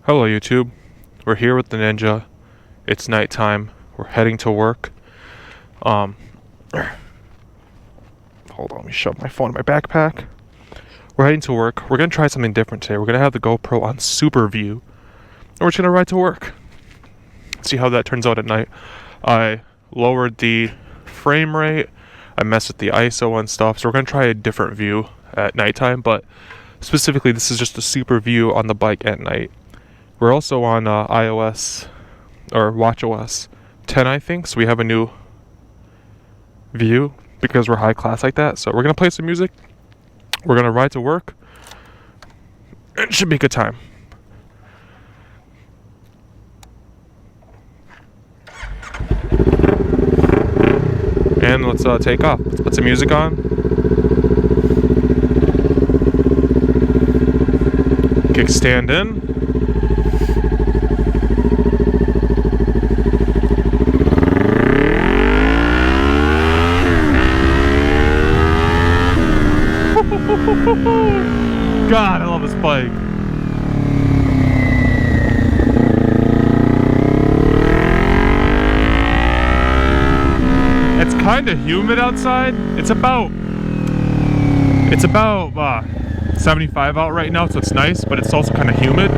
Hello YouTube, we're here with the Ninja. It's nighttime. We're heading to work. Hold on, let me shove my phone in my backpack. We're heading to work. We're gonna try something different today. We're gonna have the GoPro on Superview, and we're just gonna ride to work. See how that turns out at night. I lowered the frame rate. I messed with the ISO and stuff. So we're gonna try a different view at nighttime, but specifically this is just a super view on the bike at night. We're also on iOS or watchOS 10, I think, so we have a new view because we're high class like that. So we're gonna play some music, we're gonna ride to work. It should be a good time. And let's take off. Let's put some music on. Kickstand in. God, I love this bike. It's kind of humid outside. It's about 75 out right now, so it's nice, but it's also kind of humid.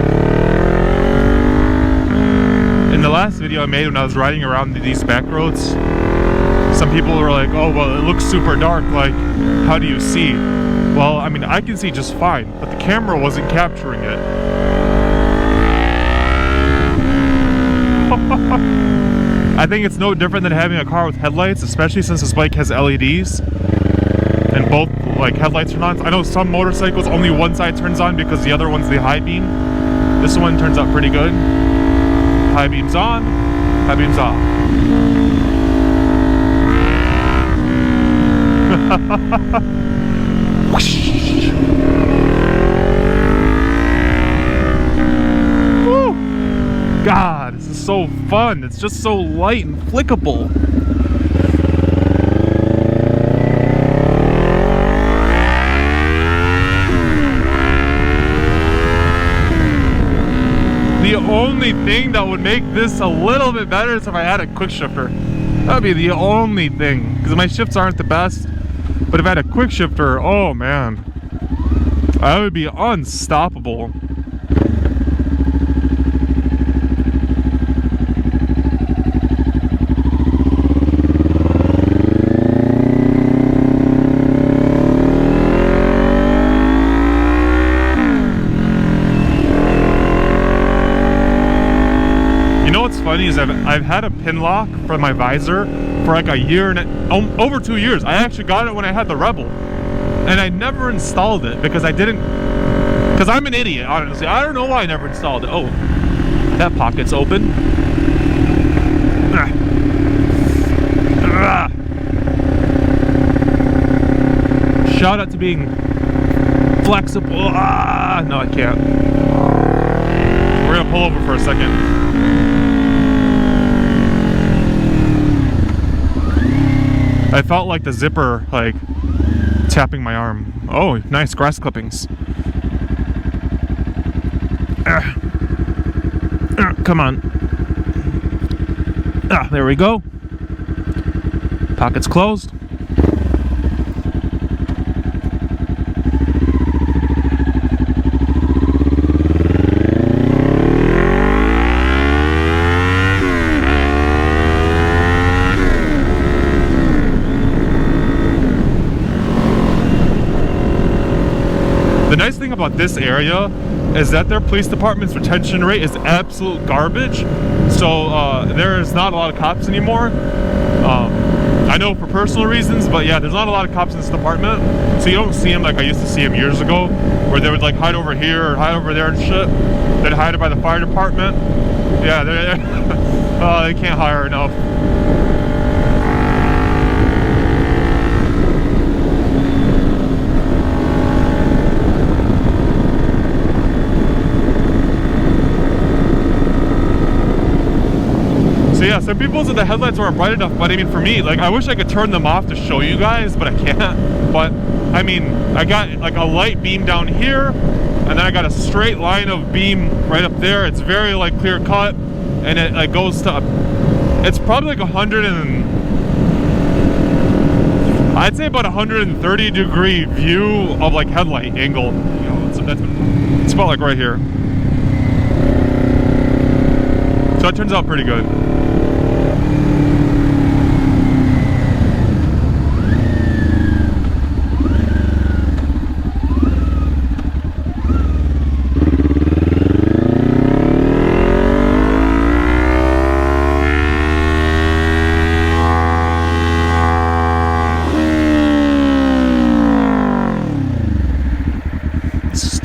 In the last video I made when I was riding around these back roads, some people were like, oh, well, it looks super dark, like, how do you see? Well, I mean, I can see just fine, but the camera wasn't capturing it. I think it's no different than having a car with headlights, especially since this bike has LEDs and both like headlights turn on. I know some motorcycles only one side turns on because the other one's the high beam. This one turns out pretty good. High beam's on, high beam's off. Woo! God, this is so fun. It's just so light and flickable. The only thing that would make this a little bit better is if I had a quick shifter. That would be the only thing, because my shifts aren't the best. But if I had a quick shifter, oh man, I would be unstoppable. You know what's funny is I've had a pin lock for my visor for like a year and over 2 years. I actually got it when I had the Rebel, and I never installed it because I'm an idiot, honestly. I don't know why I never installed it. Oh, that pocket's open. Shout out to being flexible. No, I can't. We're gonna pull over for a second. I felt like the zipper, like, tapping my arm. Oh, nice grass clippings. Come on. There we go. Pocket's closed. The nice thing about this area is that their police department's retention rate is absolute garbage. So there's not a lot of cops anymore. I know for personal reasons, but yeah, there's not a lot of cops in this department. So you don't see them like I used to see them years ago, where they would like hide over here or hide over there and shit. They'd hide it by the fire department. Yeah, they can't hire enough. So yeah, some people said the headlights weren't bright enough, but I mean for me, like I wish I could turn them off to show you guys, but I can't. But I mean, I got like a light beam down here, and then I got a straight line of beam right up there. It's very like clear cut, and it like goes to, it's probably like 100 and, I'd say about 130 degree view of like headlight angle. You know, it's about like right here. So it turns out pretty good.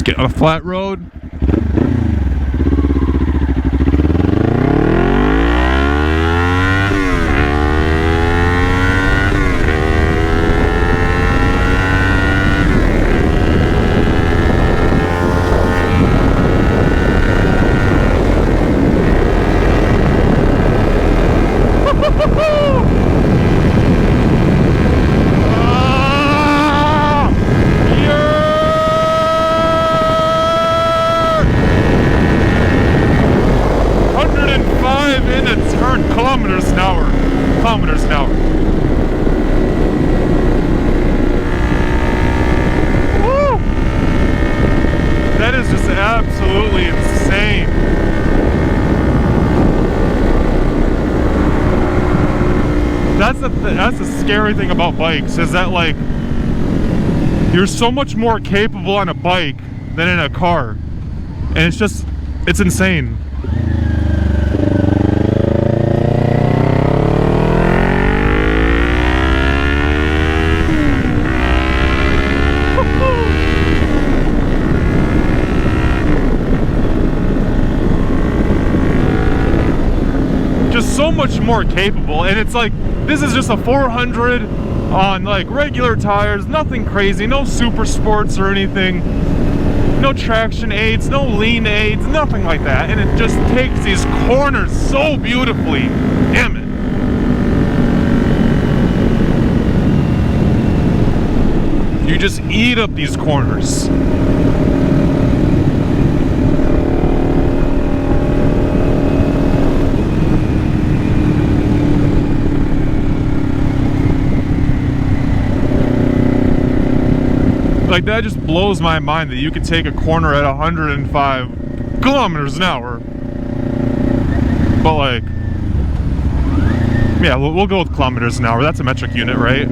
Get on a flat road. Kilometers an hour. Kilometers an hour. Woo! That is just absolutely insane. That's the scary thing about bikes, is that like you're so much more capable on a bike than in a car. And it's insane. Just so much more capable, and it's like this is just a 400 on like regular tires, nothing crazy, no super sports or anything, no traction aids, no lean aids, nothing like that, and it just takes these corners so beautifully. Damn it. You just eat up these corners. Like, that just blows my mind that you could take a corner at 105 kilometers an hour. But like, yeah, we'll go with kilometers an hour. That's a metric unit, right?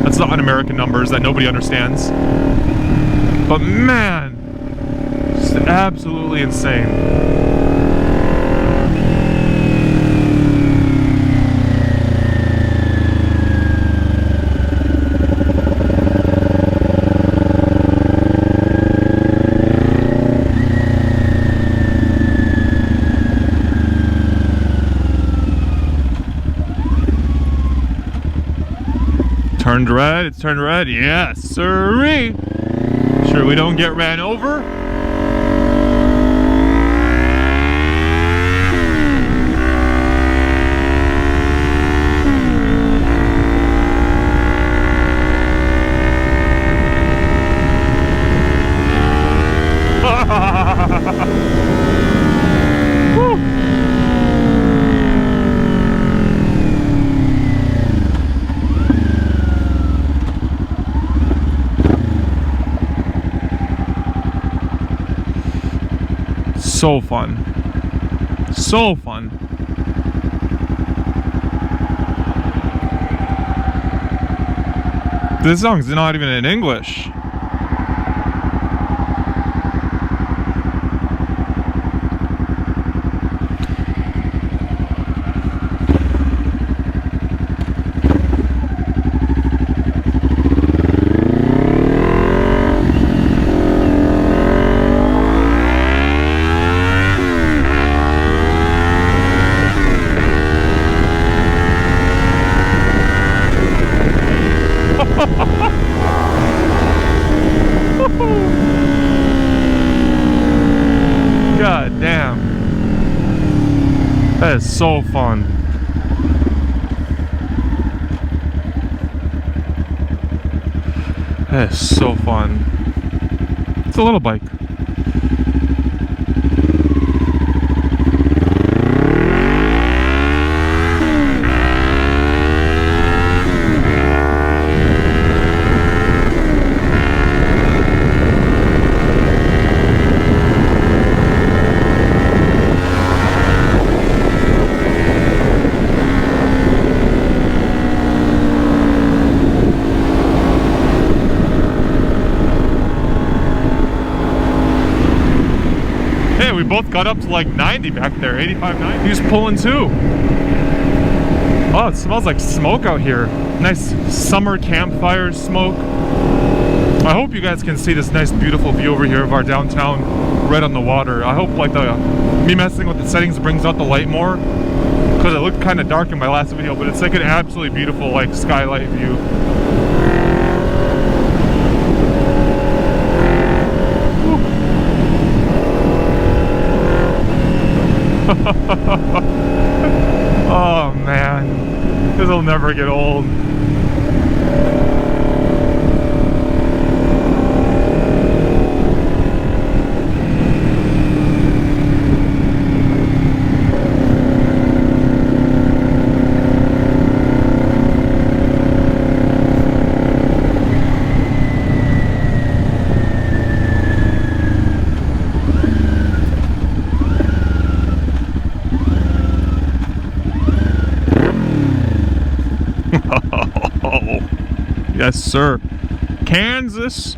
That's the un-American numbers that nobody understands. But man, it's absolutely insane. Turned red, it's turned red, yes sirree. Sure we don't get ran over. So fun. So fun. This song's not even in English. God damn. That is so fun. That is so fun. It's a little bike. both got up to like 90 back there, 85, 90. He's pulling too. Oh, it smells like smoke out here. Nice summer campfire smoke. I hope you guys can see this nice beautiful view over here of our downtown right on the water. I hope like me messing with the settings brings out the light more, because it looked kind of dark in my last video, but it's like an absolutely beautiful like skylight view. Oh man, this will never get old. Yes, sir. Kansas.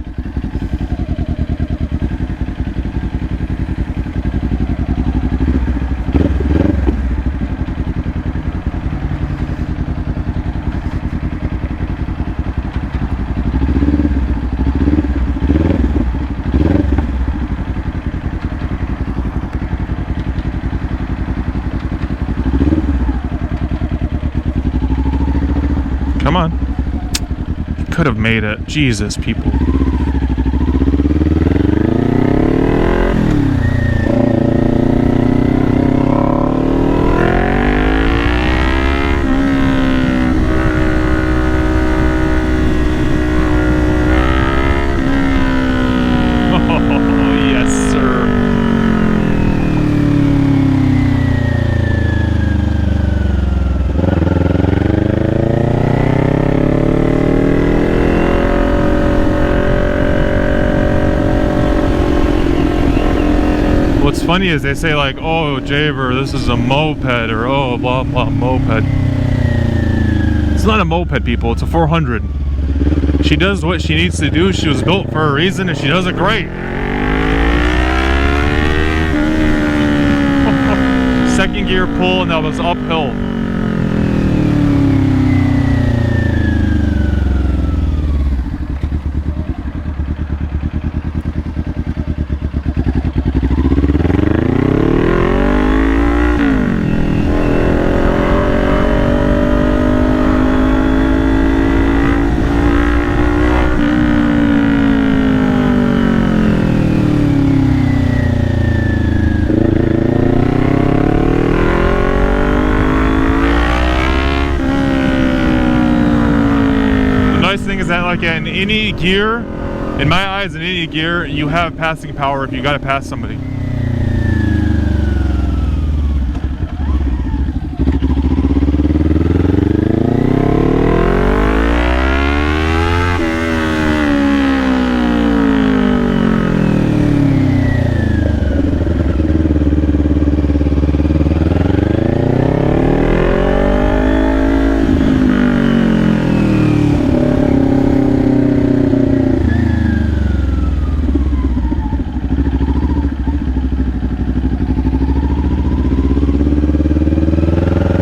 Come on. Could have made it. Jesus, people. What's funny is they say like, oh Javer, this is a moped, or oh blah blah moped. It's not a moped, people, it's a 400. She does what she needs to do. She was built for a reason and she does it great. Second gear pull and that was uphill. Thing is that like in any gear, in my eyes, in any gear, you have passing power if you gotta pass somebody.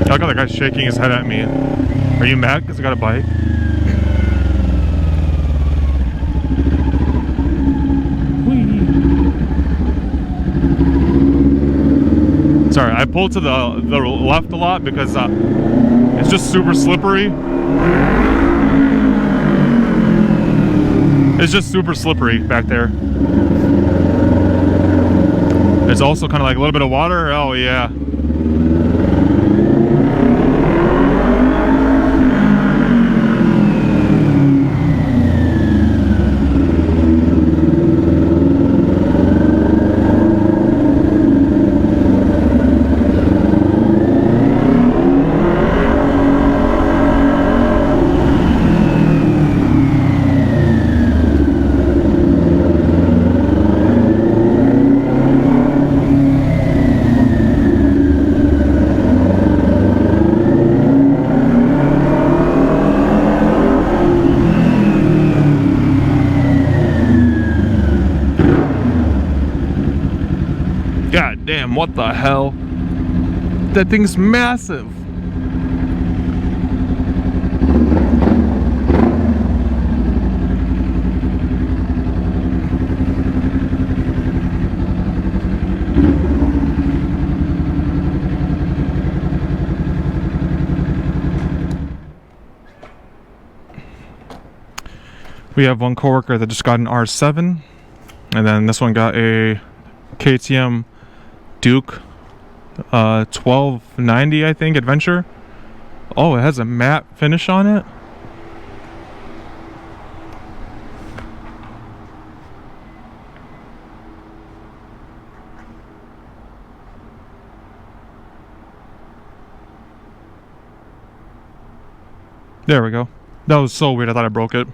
I got the guy shaking his head at me. Are you mad because I got a bike? Whee. Sorry, I pulled to the left a lot because it's just super slippery. It's just super slippery back there. There's also kind of like a little bit of water. Oh yeah. Damn, what the hell? That thing's massive. We have one coworker that just got an R7, and then this one got a KTM Duke 1290, I think, Adventure. Oh, it has a matte finish on it. There we go. That was so weird, I thought I broke it.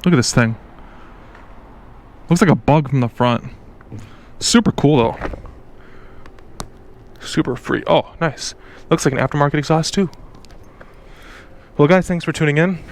Look at this thing. Looks like a bug from the front. Super cool though. Super free. Oh, nice. Looks like an aftermarket exhaust too. Well guys, thanks for tuning in.